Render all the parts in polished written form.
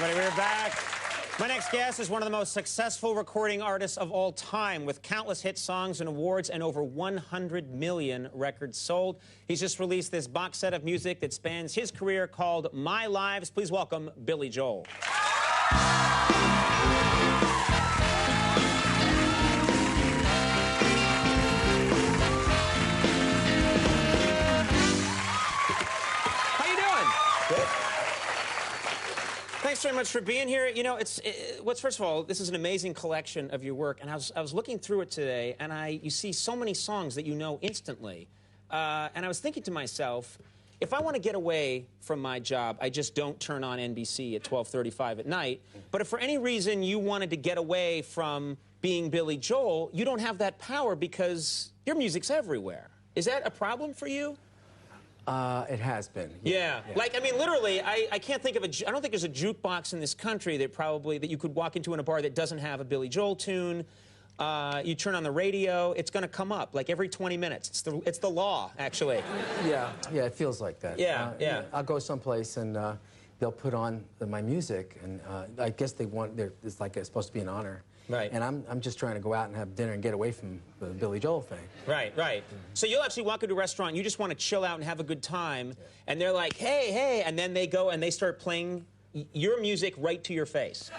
everybody. We're back. My next guest is one of the most successful recording artists of all time, with countless hit songs and awards and over 100 million records sold. He's just released this box set of music that spans his career called My Lives. Please welcome Billy Joel. Thanks very much for being here. You know, first of all, this is an amazing collection of your work, and I was looking through it today, and you see so many songs that you know instantly. And I was thinking to myself, if I want to get away from my job, I just don't turn on NBC at 12:35 at night. But if for any reason you wanted to get away from being Billy Joel, you don't have that power because your music's everywhere. Is that a problem for you? It has been. Yeah. Like, I mean, literally, I can't think of I don't think there's a jukebox in this country that you could walk into in a bar that doesn't have a Billy Joel tune. You turn on the radio, it's going to come up, like, every 20 minutes. It's the law, actually. Yeah, it feels like that. Yeah. I'll go someplace and they'll put on my music, and I guess it's like it's supposed to be an honor. Right. And I'm just trying to go out and have dinner and get away from the Billy Joel thing. Right. So you'll actually walk into a restaurant, you just want to chill out and have a good time, and they're like, hey, and then they go and they start playing your music right to your face.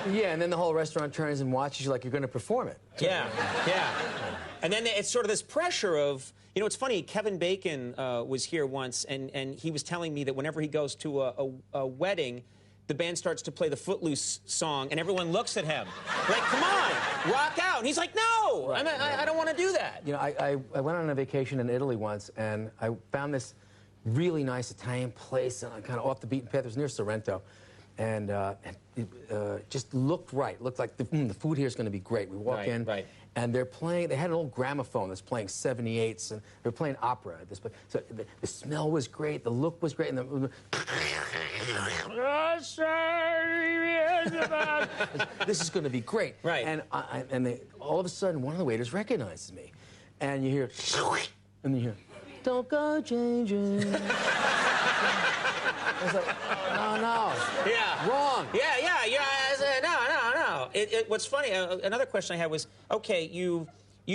Yeah, and then the whole restaurant turns and watches you like you're going to perform it. Yeah. And then it's sort of this pressure of, you know, it's funny, Kevin Bacon was here once, and he was telling me that whenever he goes to a wedding, the band starts to play the Footloose song, and everyone looks at him. Like, come on, rock out. And he's like, no, right. I don't want to do that. You know, I went on a vacation in Italy once, and I found this really nice Italian place, kind of off the beaten path. It was near Sorrento. And it just looked right. Looked like the food here is going to be great. We walk in, and they're playing. They had an old gramophone that's playing 78s, and they're playing opera at this point. So the smell was great, the look was great, and this is going to be great. Right. And all of a sudden, one of the waiters recognizes me, and you hear, and you hear, "Don't go changing." I was like, no. Yeah. Wrong. Yeah. I said, no. What's funny, another question I had was, okay, you've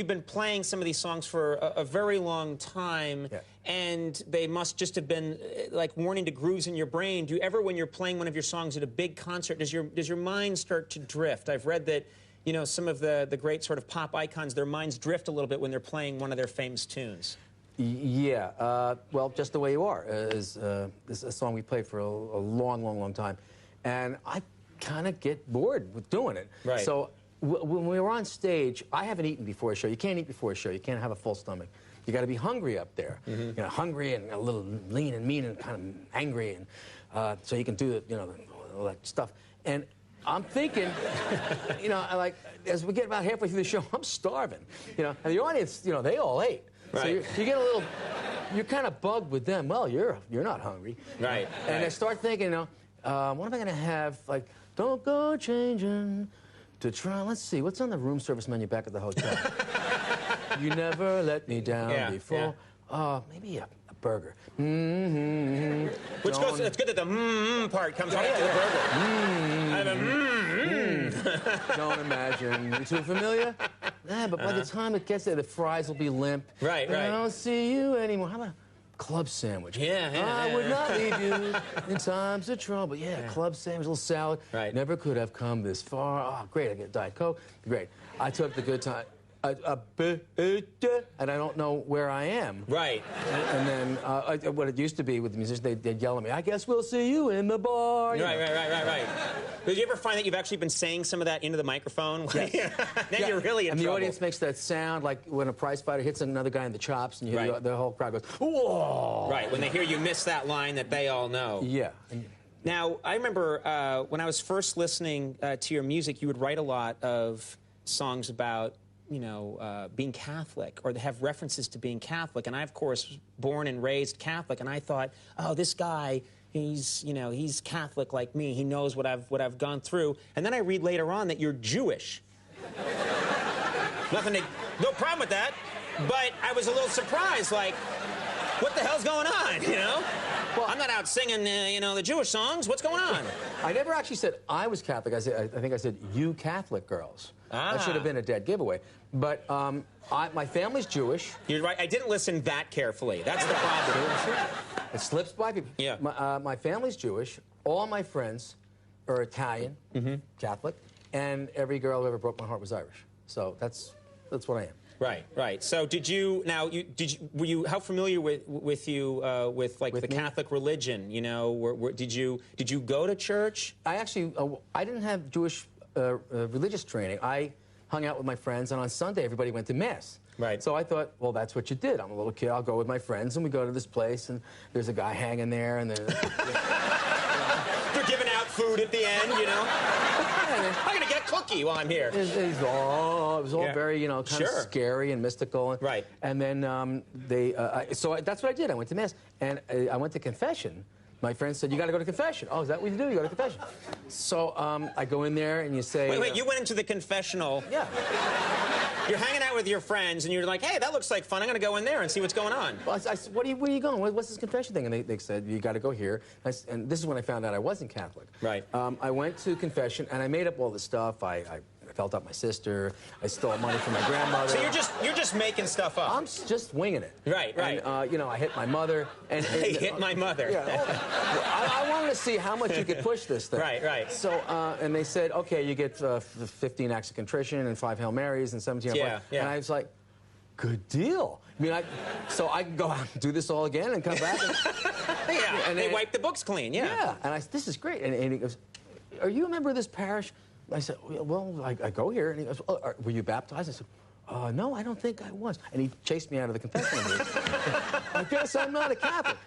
been playing some of these songs for a very long time, and they must just have been like warning to grooves in your brain. Do you ever, when you're playing one of your songs at a big concert, does your mind start to drift? I've read that, you know, some of the great sort of pop icons, their minds drift a little bit when they're playing one of their famous tunes. Yeah, well, Just the Way You Are is a song we played for a long time, and I kind of get bored with doing it. Right. So when we were on stage, I haven't eaten before a show. You can't eat before a show. You can't have a full stomach. You got to be hungry up there. You know, hungry and a little lean and mean and kind of angry, and so you can do all that stuff. And I'm thinking, you know, like as we get about halfway through the show, I'm starving. You know, and the audience, you know, they all ate. Right. So you get a little, you're kind of bugged with them. Well, you're not hungry. Right. And I start thinking, you know, what am I going to have? Like, don't go changing to try. Let's see, what's on the room service menu back at the hotel? You never let me down before. Maybe a burger. Which goes, it's good that the part comes right after the burger. Don't imagine. Too familiar? Yeah, but by the time it gets there, the fries will be limp. Right. I don't see you anymore. How about a club sandwich? I would not leave you in times of trouble. Club sandwich, a little salad. Right. Never could have come this far. Oh, great, I get Diet Coke. Great. I took the good time. And I don't know where I am. Right. And then what it used to be with the musicians, they'd yell at me, I guess we'll see you in the bar. Right. Did you ever find that you've actually been saying some of that into the microphone? Yes. Then you're really in trouble. And the audience makes that sound like when a prize fighter hits another guy in the chops, and you hear the whole crowd goes, whoa! Right, when they hear you miss that line that they all know. Yeah. Now, I remember when I was first listening to your music, you would write a lot of songs about, you know, being Catholic, or they have references to being Catholic. And I, of course, was born and raised Catholic, and I thought, oh, this guy, he's Catholic like me. He knows what I've gone through. And then I read later on that you're Jewish. No problem with that. But I was a little surprised, like, what the hell's going on, you know? I'm not out singing, you know, the Jewish songs. What's going on? I never actually said I was Catholic. I think I said, you Catholic girls. That should have been a dead giveaway. But my family's Jewish. You're right. I didn't listen that carefully. That's the problem. It slips by people. Yeah. My family's Jewish. All my friends are Italian, Catholic, and every girl who ever broke my heart was Irish. So that's what I am. Right, right. So did you were you how familiar with the Catholic religion? You know, did you go to church? I actually I didn't have Jewish religious training. I hung out with my friends, and on Sunday everybody went to mass. Right. So I thought, well, that's what you did. I'm a little kid. I'll go with my friends, and we go to this place, and there's a guy hanging there, and then they're giving out food at the end, you know. I'm gonna get a cookie while I'm here. It was all very, you know, kind of scary and mystical. Right. And then so that's what I did. I went to mass, and I went to confession. My friend said, you got to go to confession. Oh, is that what you do? You go to confession. So I go in there, and you say... Wait, you went into the confessional. Yeah. You're hanging out with your friends, and you're like, hey, that looks like fun. I'm going to go in there and see what's going on. Well, I said, where are you going? What's this confession thing? And they said, you got to go here. And this is when I found out I wasn't Catholic. Right. I went to confession, and I made up all this stuff. I felt up my sister. I stole money from my grandmother. So you're just making stuff up. I'm just winging it. Right, right. And, you know, I hit my mother. And I hit my mother. Yeah. I wanted to see how much you could push this thing. Right, right. So, and they said, okay, you get 15 acts of contrition and 5 Hail Marys and 17. Yeah. And I was like, good deal. I mean, so I can go out and do this all again and come back. And they wipe the books clean. Yeah. Yeah. And I said, this is great. And he goes, are you a member of this parish? I said, well, I go here. And he goes, oh, were you baptized? I said, no, I don't think I was. And he chased me out of the confessional booth. I guess I'm not a Catholic.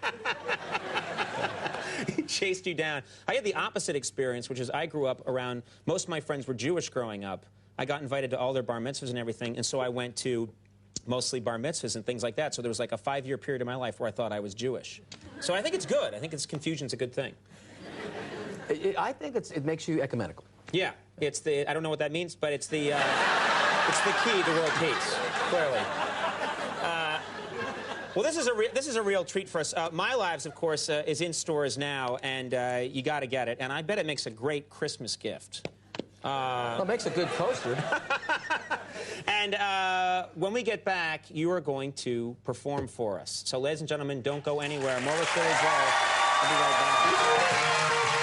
He chased you down. I had the opposite experience, which is I grew up around, most of my friends were Jewish growing up. I got invited to all their bar mitzvahs and everything, and so I went to mostly bar mitzvahs and things like that. So there was like a 5-year period of my life where I thought I was Jewish. So I think it's good. I think confusion's a good thing. I think it makes you ecumenical. Yeah, I don't know what that means, but it's the key to world peace, clearly. Well, this is a real treat for us. My Lives, of course, is in stores now, and you got to get it. And I bet it makes a great Christmas gift. Well, it makes a good poster. And when we get back, you are going to perform for us. So, ladies and gentlemen, don't go anywhere. More with Billy Joel. I'll be right back.